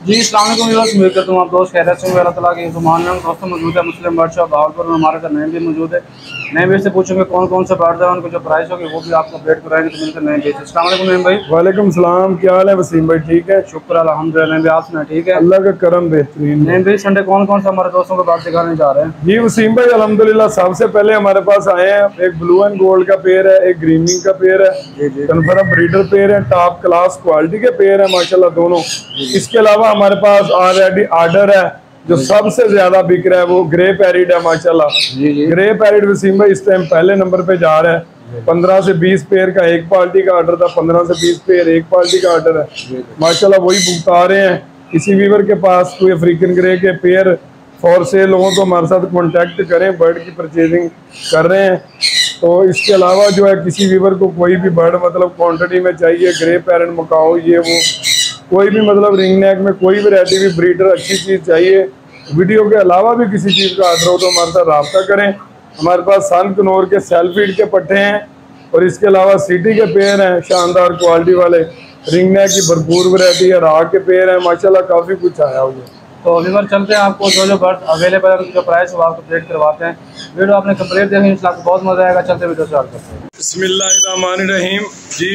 जी अस्सलाम वालेकुम व्यूअर्स, उम्मीद करता हूँ आप दोस्त खैरियत से होंगे। अल्लाह ताला की सुभान में दोस्तों मौजूद है मुस्लिम बर्ड शॉप भावलपुर में। हमारे साथ नईम भी मौजूद है। नईम भाई से पूछेंगे कौन कौन से बर्ड है, उनको जो प्राइस होगी वो भी आपको अपडेट कराएंगे। तो मिलकर नईम भाई से। अस्सलाम वालेकुम नईम भाई। वालेकुम सलाम, क्या हाल है वसीम भाई? ठीक है, शुक्र अल्हम्दुलिल्लाह। नईम भाई आप सुनाए ठीक है? अल्लाह का करम बेहतरीन। नईम भाई संडे कौन कौन सा हमारे दोस्तों को बर्ड दिखाने जा रहे हैं? जी वसीम भाई अल्हम्दुलिल्लाह, सबसे पहले हमारे पास आए हैं एक ब्लू एंड गोल्ड का पेयर है, एक ग्रीनिंग का पेयर है, जी जी कन्फर्म ब्रीडर पेयर है, टॉप क्लास क्वालिटी के पेयर है माशाल्लाह दोनों। इसके अलावा हमारे पास ऑलरेडी आर्डर है जो सबसे ज्यादा बिक रहा है, वो ग्रे पैरिड है माशाल्लाह। जी जी ग्रे पैरिड वसीम भाई इस टाइम पहले नंबर पे जा रहा है। 15 से 20 पेयर का एक पार्टी का ऑर्डर था, 15 से 20 पेयर एक पार्टी का ऑर्डर है माशाल्लाह, वही भुगता रहे हैं। किसी वीवर के पास कोई अफ्रीकन ग्रे के पेयर फॉर सेल हो तो हमारे साथ कांटेक्ट करें, बर्ड की परचेजिंग कर रहे हैं। तो इसके अलावा जो है किसी वीवर को कोई भी बर्ड मतलब क्वांटिटी में चाहिए, ग्रे पैरेंट मकाओ ये वो कोई भी मतलब रिंग नेक में कोई वैरायटी भी ब्रीडर अच्छी चीज़ चाहिए, वीडियो के अलावा भी किसी चीज़ का ऑर्डर हो तो हमारे साथ रब्ता करें। हमारे पास सन कनौर के सेल्फ फीड के पट्टे हैं और इसके अलावा सिटी के पेयर हैं शानदार क्वालिटी वाले, रिंग नेक की भरपूर वैरायटी है, राग के पेयर हैं माशाल्लाह, काफ़ी कुछ आया हुआ है। तो व्यूअर चलते हैं, आपको जो जो बर्ड अवेलेबल है उनकी जो प्राइस वो आपको अपडेट करवाते हैं। वीडियो आपने कंप्लीट देखी, इंशाल्लाह आपको बहुत मजा आएगा। चलते वीडियो स्टार्ट करते हैं। बिस्मिल्लाहिर्रहमानिर्रहीम। जी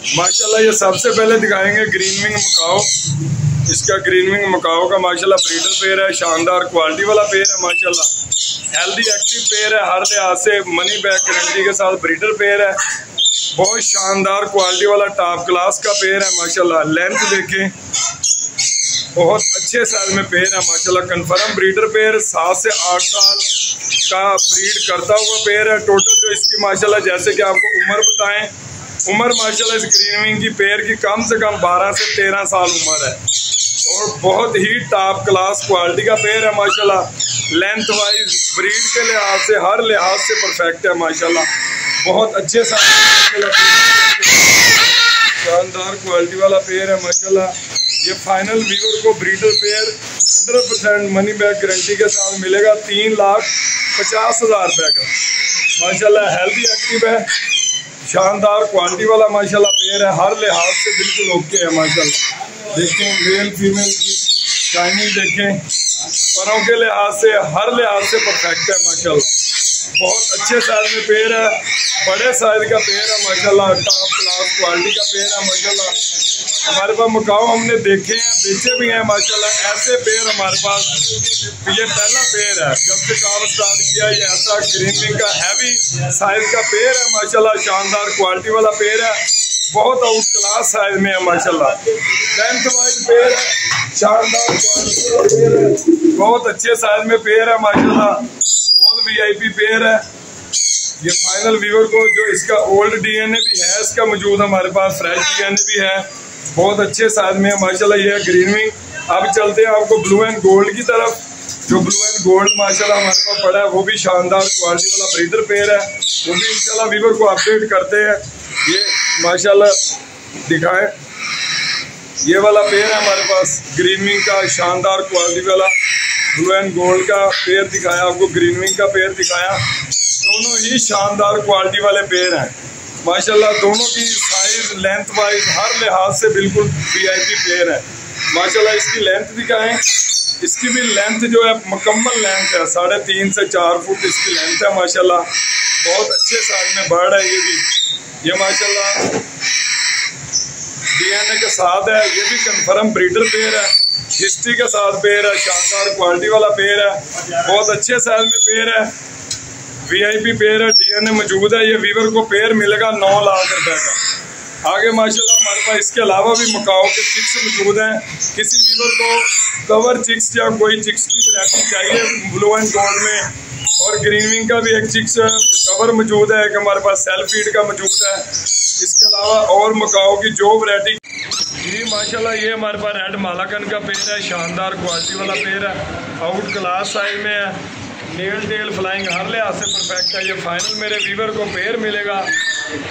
माशाल्लाह, ये सबसे पहले दिखाएंगे ग्रीन विंग मकाओ। इसका ग्रीन विंग मकाओ का माशाल्लाह ब्रीडर पेयर है, शानदार क्वालिटी वाला पेयर है माशाल्लाह, हेल्दी एक्टिव पेयर है, हर लिहाज से मनी बैक गारंटी के साथ ब्रीडर पेयर है, बहुत शानदार क्वालिटी वाला टॉप क्लास का पेयर है माशाल्लाह। लेंथ देखें, बहुत अच्छे साइज में पेयर है माशाल्लाह, कन्फर्म ब्रीडर पेयर, 7 से 8 साल का ब्रीड करता हुआ पेयर है। टोटल जो इसकी माशाल्लाह जैसे कि आपको उम्र बताएं, उम्र माशाल्लाह इस ग्रीन विंग की पेयर की कम से कम 12 से 13 साल उम्र है और बहुत ही टॉप क्लास क्वालिटी का पेयर है माशाल्लाह। लेंथ वाइज ब्रीड के लिहाज से हर लिहाज से परफेक्ट है माशाल्लाह, बहुत अच्छे साइज शानदार क्वालिटी वाला पेयर है माशाल्लाह। ये फाइनल व्यूअर को breeder pair 100% money back guarantee के साथ मिलेगा, 3,50,000 रुपये का माशाल्लाह। हेल्दी एक्टिव है, शानदार क्वालिटी वाला माशाल्लाह पेयर है, हर लिहाज से बिल्कुल ओके है माशाल्लाह। देखें मेल फीमेल की शाइनिंग देखें, परों के लिहाज से हर लिहाज से परफेक्ट है माशाल्लाह, बहुत अच्छे साइज में पेयर है, बड़े साइज का पेयर है माशाल्लाह, टॉप क्लास क्वालिटी का पेयर है माशाल्लाह। हमारे पास मकाओ हमने देखे हैं, बेचे भी हैं माशाल्लाह। ऐसे पेयर हमारे पास ये पहला पेयर है, जब से काम स्टार्ट किया ये ऐसा ग्रीन विंग का हैवी साइज का पेयर है माशाल्लाह, शानदार क्वालिटी वाला पेयर है, बहुत आउट क्लास साइज में है माशाल्लाह। लेंथ वाइज पेयर है, शानदार क्वालिटी वाला पेयर है, बहुत अच्छे साइज में पेयर है माशाल्लाह, बहुत VIP पेयर है। ये फाइनल व्यूअर को जो इसका ओल्ड DNA भी है इसका मौजूद हमारे पास, फ्रेश DNA भी है, बहुत अच्छे साइज में है माशाल्लाह। ये ग्रीन विंग। अब चलते हैं आपको ब्लू एंड गोल्ड की तरफ। जो ब्लू एंड गोल्ड माशाल्लाह हमारे पास पड़ा है वो भी शानदार क्वालिटी वाला ब्रीडर पेयर है, वो भी इंशाल्लाह व्यूअर को अपडेट करते हैं। ये माशाल्लाह दिखाएं, ये वाला पेयर है हमारे पास ग्रीन विंग का, शानदार क्वालिटी वाला ब्लू एंड गोल्ड का पेयर दिखाया आपको, ग्रीन विंग का पेयर दिखाया, दोनों ही शानदार क्वालिटी वाले पेयर हैं माशाल्लाह। दोनों की साइज लेंथ वाइज हर लिहाज से बिल्कुल VIP पेयर है माशाल्लाह। इसकी लेंथ दिखाएं, इसकी भी लेंथ जो है मुकम्मल लेंथ है, 3.5 से 4 फुट इसकी लेंथ है माशाल्लाह, बहुत अच्छे साइज में बर्ड है ये भी। ये माशाल्लाह DNA के साथ है, ये भी कन्फर्म ब्रीडर पेयर है, हिस्ट्री के साथ पेयर है, शानदार क्वालिटी वाला पेयर है, बहुत अच्छे साइज में पेयर है, VIP पेयर है, DNA मौजूद है। ये वीवर को पेयर मिलेगा 9 लाख रुपए का। आगे माशाल्लाह हमारे पास इसके अलावा भी मकाओ के चिक्स मौजूद हैं, किसी वीवर को कवर चिक्स या कोई चिक्स की वैरायटी चाहिए ब्लू एंड गोल्ड में, और ग्रीन विंग का भी एक चिक्स कवर मौजूद है, एक हमारे पास सेल्फ फीड का मौजूद है। इसके अलावा और मकाओ की जो वैरायटी जी माशाल्लाह, ये हमारे पास रेड मालाकन का पेयर है, शानदार क्वालिटी वाला पेयर है, आउट क्लास साइज में है, नेल टेल फ्लाइंग हर लिहाज से परफेक्ट है। ये फाइनल मेरे वीवर को पेयर मिलेगा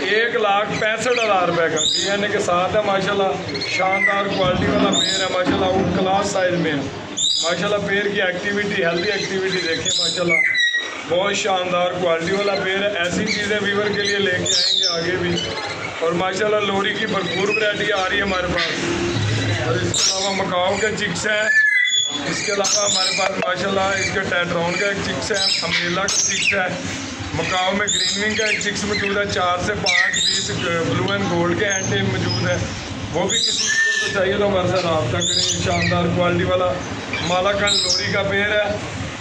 1,65,000 रुपये का, DNA के साथ है माशाल्लाह, शानदार क्वालिटी वाला पेयर है माशाल्लाह, आउट क्लास साइज में है माशाल्लाह। पेयर की एक्टिविटी, हेल्दी एक्टिविटी देखिए माशाल्लाह, बहुत शानदार क्वालिटी वाला पेयर है। ऐसी चीज़ें वीवर के लिए लेके आएंगे आगे भी, और माशाल्लाह लोरी की भरपूर वैरायटी आ रही है हमारे पास। और इसके अलावा मकाओ के चिक्स हैं। इसके अलावा हमारे पास माशाल्लाह इसके टेट्रॉन का एक चिक्स है, अम्ब्रेला का चिक्स है, मकाओ में ग्रीन विंग का एक चिक्स मौजूद है, 4 से 5 पीस ब्लू एंड गोल्ड के एंटीन मौजूद है। वो भी किसी को चाहिए तो हमारे साथ रब्ता करें। शानदार क्वालिटी वाला मालाकन लोरी का पेयर है।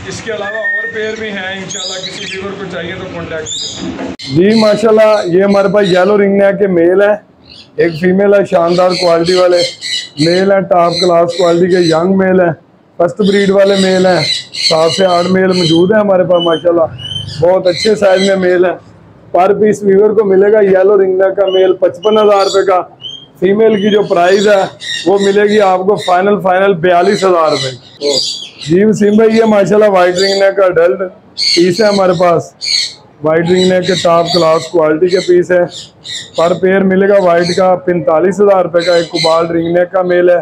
इसके अलावा और पेयर भी हैं, इंशाल्लाह किसी व्यूअर को चाहिए तो कॉन्टैक्ट करें जी। माशाल्लाह ये हमारे पास येलो रिंग नेक के मेल है, एक फीमेल है, शानदार क्वालिटी वाले मेल है, टॉप क्लास क्वालिटी के यंग मेल है, फर्स्ट ब्रीड वाले मेल हैं। 7 से 8 मेल मौजूद है हमारे पास माशाल्लाह, बहुत अच्छे साइज में मेल है। पर पीस व्यूअर को मिलेगा येलो रिंग नेक का मेल 55,000 रुपये का। फीमेल की जो प्राइस है वो मिलेगी आपको फाइनल 42,000 रुपये जी। वसीम भाई ये माशाल्लाह वाइट रिंग नेक का अडल्ट पीस है हमारे पास, वाइट रिंग नेक के टॉप क्लास क्वालिटी के पीस है। पर पेयर मिलेगा वाइट का 45,000 रुपये का। एक कुबाल रिंग नेक का मेल है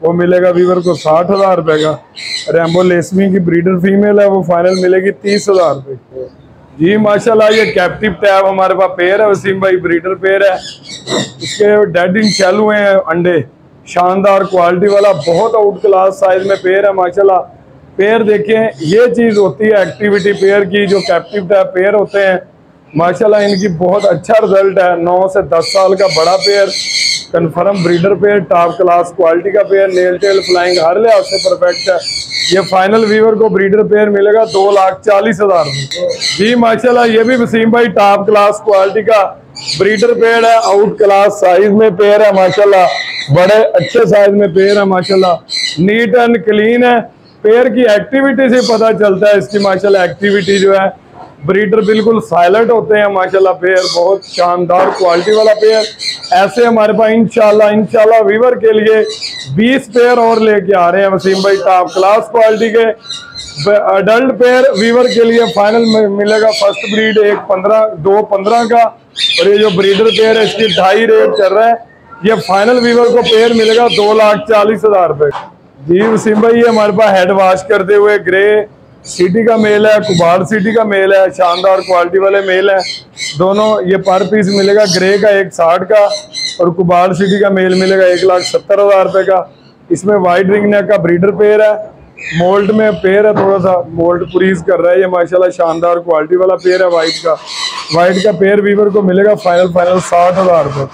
वो मिलेगा वीवर को 60,000 रुपये का। रैम्बो लेसमी की ब्रीडर फीमेल है वो फाइनल मिलेगी 30,000 रुपये जी। माशाल्लाह ये कैप्टिव टैब हमारे पास पेयर है वसीम भाई, ब्रीडर पेयर है। इसके डेड इन शेल हुए हैं अंडे, शानदार क्वालिटी वाला, बहुत आउट क्लास साइज में पेयर है माशाल्लाह। पेयर देखें, ये चीज़ होती है एक्टिविटी पेयर की, जो कैप्टिव टैब पेयर होते हैं माशाल्लाह इनकी बहुत अच्छा रिजल्ट है। 9 से 10 साल का बड़ा pair, confirm breeder pair, top class quality का पेयर, नेल टेल फ्लाइंग हर लिहाज से परफेक्ट है। ये फाइनल व्यूअर को ब्रीडर पेयर मिलेगा 2,40,000 जी। माशाल्लाह ये भी वसीम भाई टॉप क्लास क्वालिटी का ब्रीडर पेयर है, आउट क्लास साइज में पेयर है माशाल्लाह, बड़े अच्छे साइज में पेयर है माशाल्लाह, नीट एंड क्लीन है। पेयर की एक्टिविटी से पता चलता है इसकी माशाल्लाह एक्टिविटी जो है, ब्रीडर बिल्कुल साइलेंट होते हैं माशाल्लाह। पेयर बहुत शानदार क्वालिटी वाला पेयर। ऐसे हमारे पास इंशाल्लाह वीवर के लिए 20 पेयर और लेके आ रहे हैं वसीम भाई, टॉप क्लास क्वालिटी के अडल्ट पेयर वीवर के लिए फाइनल में मिलेगा। फर्स्ट ब्रीड 2.15 का, और ये जो ब्रीडर पेयर है इसकी 2.5 रेट चल रहा है। ये फाइनल वीवर को पेयर मिलेगा 2,40,000 रुपये जी। वसीम भाई ये हमारे पास हेड वॉश करते हुए ग्रे सिटी का मेल है, कुबाड़ सिटी का मेल है, शानदार क्वालिटी वाले मेल है दोनों। ये पर पीस मिलेगा ग्रे का 160 का, और कुबाड़ सिटी का मेल मिलेगा 1,70,000 रुपये का। इसमें वाइट रिंग नेक का ब्रीडर पेयर है, मोल्ड में पेयर है, थोड़ा सा मोल्ड पुरीज कर रहा है ये माशाल्लाह, शानदार क्वालिटी वाला पेयर है वाइट का पेयर वीवर को मिलेगा फाइनल 60,000 रुपये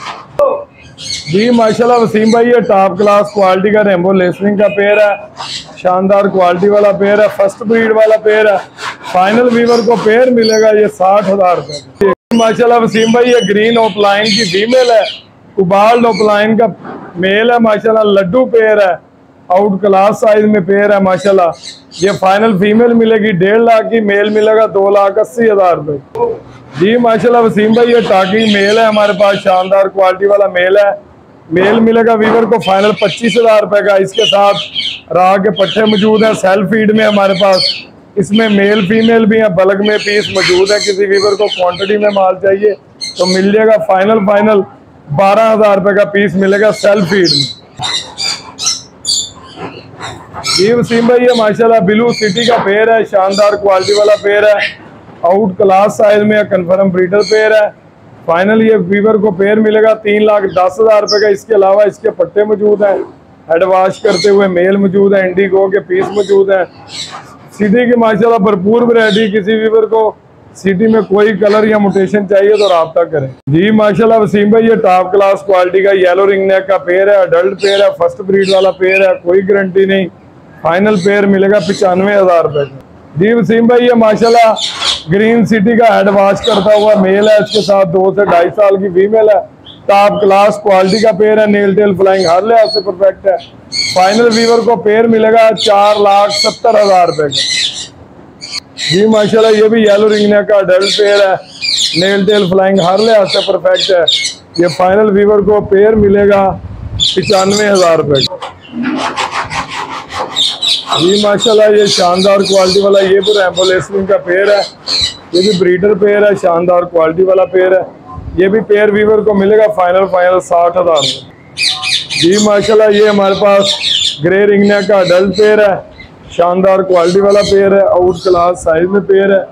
जी। माशाल्लाह वसीम भाई ये टॉप क्लास क्वालिटी का रेम्बो लेसनिंग का पेयर है, शानदार क्वालिटी वाला पेयर है, फर्स्ट ब्रीड वाला पेयर है। फाइनल वीवर को पेयर मिलेगा ये 60,000 रुपये। माशाल्लाह वसीम भाई ये ग्रीन ओपलाइन की फीमेल है, कुबाल्ड ओपलाइन का मेल है माशाल्लाह, लड्डू पेयर है, आउट क्लास साइज में पेयर है माशाल्लाह। ये फाइनल फीमेल मिलेगी 1.5 लाख की, मेल मिलेगा 2,80,000 रुपये जी। माशाल्लाह वसीम भाई ये टाकिंग मेल है हमारे पास, शानदार क्वालिटी वाला मेल है। मेल मिलेगा वीवर को फाइनल 25,000 रुपये का। इसके साथ राह के पट्टे मौजूद हैं, सेल्फ फीड में हमारे पास। इसमें मेल फीमेल भी है, बल्क में पीस मौजूद है। किसी वीवर को क्वांटिटी में माल चाहिए तो मिल जाएगा। फाइनल 12,000 रुपये का पीस मिलेगा सेल्फ फीड में जी। वसीम भाई ये माशाल्लाह ब्लू सिटी का पेयर है, शानदार क्वालिटी वाला पेयर है, आउट क्लास साइज में कन्फर्म ब्रीडर पेयर है। फाइनल ये वीवर को पेयर मिलेगा 3,10,000 रुपये का। इसके अलावा इसके पट्टे मौजूद हैं, हेड वॉश करते हुए मेल मौजूद है, इंडिगो के पीस मौजूद हैं। सिटी की माशाल्लाह भरपूर वैरायटी, किसी वीवर को सिटी में कोई कलर या मोटेशन चाहिए तो रब्ता करें जी। माशाल्लाह वसीम भाई ये टॉप क्लास क्वालिटी का येलो रिंग नेक का पेयर है, अडल्ट पेयर है, फर्स्ट ब्रीड वाला पेयर है, कोई गारंटी नहीं। फाइनल पेयर मिलेगा 95,000 रुपये का जी। वसीम भाई ये माशाल्लाह ग्रीन सिटी का हेड वॉश करता हुआ मेल है, इसके साथ 2 से 2.5 साल की फीमेल है, टॉप क्लास क्वालिटी का पेयर है, नेल टेल फ्लाइंग हर लिहाज से परफेक्ट है। फाइनल वीवर को पेयर मिलेगा 4,70,000 रुपये का जी। माशाल्लाह ये भी येलो रिंग नेक का अडल्ट पेयर है, नेल टेल फ्लाइंग हर लिहाज से परफेक्ट है। ये फाइनल वीवर को पेयर मिलेगा 95,000 रुपये का जी। माशाल्लाह ये शानदार क्वालिटी वाला ये भी रैम्बो लेसनिंग का पेयर है, ये भी ब्रीडर पेयर है, शानदार क्वालिटी वाला पेयर है। ये भी पेयर वीवर को मिलेगा फाइनल 60,000 जी। माशाल्लाह ये हमारे पास ग्रे रिंग नेक का अडल्ट पेयर है, शानदार क्वालिटी वाला पेयर है, आउट क्लास साइज में पेयर है।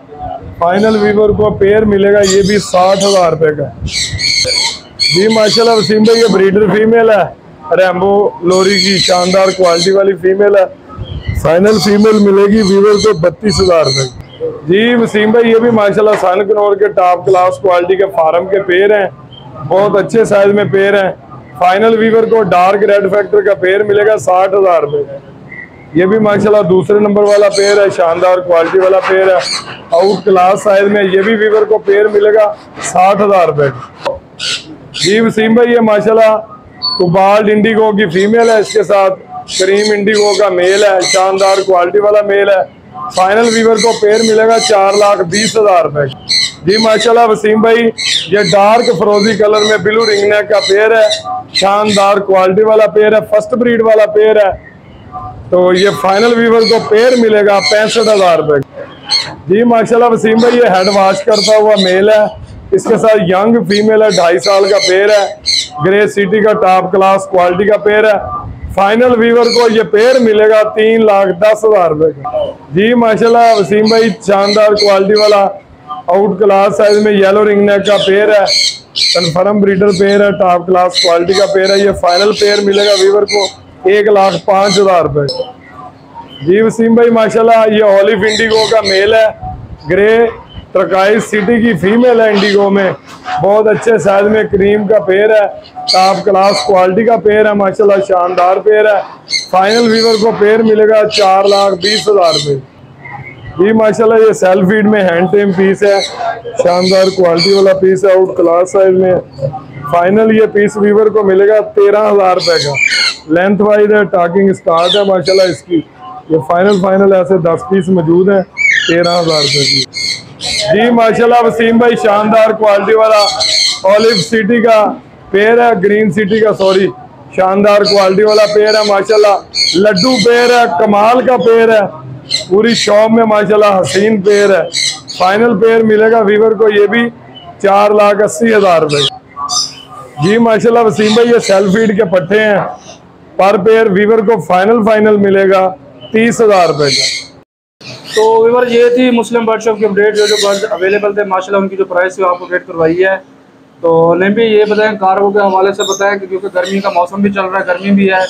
फाइनल वीवर को पेयर मिलेगा ये भी 60,000 रुपये का जी। माशाल्लाह वसीम भाई ये ब्रीडर फीमेल है, रैम्बो लोरी की शानदार क्वालिटी वाली फीमेल है। फाइनल फीमेल मिलेगी वीवर को 32,000 रुपए। जी वसीम भाई, ये भी माशाल्लाह सन कनौर के टॉप क्लास क्वालिटी के फार्म के पेयर हैं, बहुत अच्छे साइज में पेयर हैं। फाइनल वीवर को डार्क रेड फैक्टर का पेयर मिलेगा 60,000 रुपए। ये भी माशाल्लाह दूसरे नंबर वाला पेयर है, शानदार क्वालिटी वाला पेयर है, आउट क्लास साइज में। ये भी वीवर को पेयर मिलेगा 60,000 रुपए। जी वसीम भाई, ये माशाल्लाह कोबाल्ट इंडिगो की फीमेल है, इसके साथ क्रीम इंडिगो का मेल है, शानदार क्वालिटी वाला मेल है। फाइनल वीवर को पेयर मिलेगा 4,20,000 रुपए। जी माशाल्लाह वसीम भाई, ये डार्क फरोजी कलर में ब्लू रिंगनेक का पेयर है, शानदार क्वालिटी वाला पेयर है, फर्स्ट ब्रीड वाला पेयर है। तो ये फाइनल वीवर को पेयर मिलेगा 65,000 रुपए। जी माशाल्लाह वसीम भाई, ये हेड वॉश करता हुआ मेल है, इसके साथ यंग फीमेल है, 2.5 साल का पेयर है, ग्रे सिटी का टॉप क्लास क्वालिटी का पेयर है। फाइनल वीवर को ये पेयर मिलेगा 3,10,000 रुपए का। जी माशाल्लाह वसीम भाई, शानदार क्वालिटी वाला आउट क्लास साइज में येलो रिंगनेक का पेयर है, कन्फर्म ब्रीडर पेयर है, टॉप क्लास क्वालिटी का पेयर है। ये फाइनल पेयर मिलेगा वीवर को 1,05,000 रुपए। जी वसीम भाई माशाल्लाह, ये ऑलिव इंडिगो का मेल है, ग्रे ट्रकाइज सिटी की फीमेल है इंडिगो में, बहुत अच्छे साइज में क्रीम का पेयर है, टॉप क्लास क्वालिटी का पेयर है, माशाल्लाह शानदार पेयर है। फाइनल वीवर को पेयर मिलेगा 4,20,000 रुपए। जी माशाल्लाह, ये सेल्फ फीड में हैंड टेम पीस है, शानदार क्वालिटी वाला पीस है, आउट क्लास साइज में। फाइनल ये पीस वीवर को मिलेगा 13,000 रुपए का। लेंथ वाइज है, टॉकिंग स्टार्ट है माशाल्लाह इसकी। ये फाइनल ऐसे 10 पीस मौजूद है 13,000 रुपए की। जी माशाल्लाह वसीम भाई, शानदार क्वालिटी वाला ऑलिव सिटी का पेयर है, ग्रीन सिटी का सॉरी, शानदार क्वालिटी वाला पेयर है माशाल्लाह, लड्डू पेयर है, कमाल का पेयर है, पूरी शॉप में माशाल्लाह हसीन पेयर है। फाइनल पेयर मिलेगा वीवर को ये भी 4,80,000 रुपए। जी माशाल्लाह वसीम भाई, ये सेल्फ फीड के पट्टे हैं, पर पेयर वीवर को फाइनल मिलेगा 30,000 रुपए का। तो वीवर, ये थी मुस्लिम बर्ड शॉप की अपडेट। जो बर्ड अवेलेबल थे माशाल्लाह उनकी जो प्राइस है आपको अपडेट करवाई है। तो नहीं भी ये बताएं, कार्गो के हवाले से बताएं, क्योंकि गर्मी का मौसम भी चल रहा है, गर्मी भी है,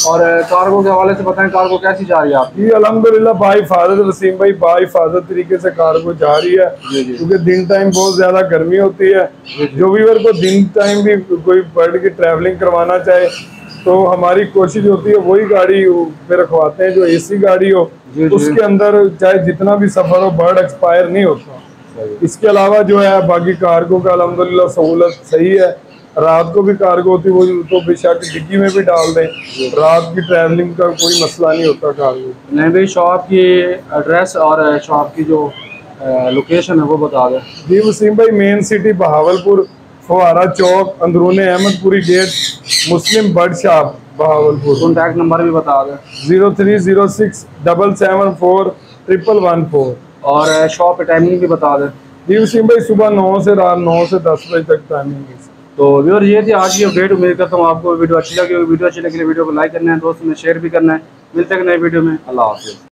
और कार्गो के हवाले से बताएं, कार्गो कैसी जा रही है आपकी? जी अल्हम्दुलिल्लाह बाहिफाजत वसीम भाई, बाहिफाजत तरीके से कार्गो जा रही है, क्योंकि दिन टाइम बहुत ज्यादा गर्मी होती है। जो वीवर को दिन टाइम भी कोई बर्ड की ट्रैवलिंग करवाना चाहे तो हमारी कोशिश होती है वही गाड़ी पे रखवाते हैं जो एसी गाड़ी हो, उसके अंदर चाहे जितना भी सफर हो बर्ड एक्सपायर नहीं होता। इसके अलावा जो है बाकी कार्गो का अल्हम्दुलिल्लाह सहूलत सही है, रात को भी कार्गो होती है, वो तो बेशक डिग्गी में भी डाल दें, रात की ट्रैवलिंग का कोई मसला नहीं होता कार्गो। नहीं भाई, शॉप की एड्रेस और शॉप की जो लोकेशन है वो बता दें। जी वसीम भाई, मेन सिटी बहावलपुर, फुहारा चौक, अंदरूने Ahmadpuri gate, Muslim bird shop Bahawalpur. Contact number भी बता दें। 0306774114। और शॉप पे टाइमिंग भी बता दें। जी वसीम भाई, सुबह 9 से रात 9 से 10 बजे तक टाइमिंग है। तो व्यूअर, ये थी आज की अपडेट। उम्मीद करता हूँ आपको वीडियो अच्छी लगी होगी। वीडियो अच्छी लगी वीडियो को लाइक करना है, दोस्तों में शेयर भी करना है। मिलते हैं नए वीडियो में। अल्लाह हाफिज़।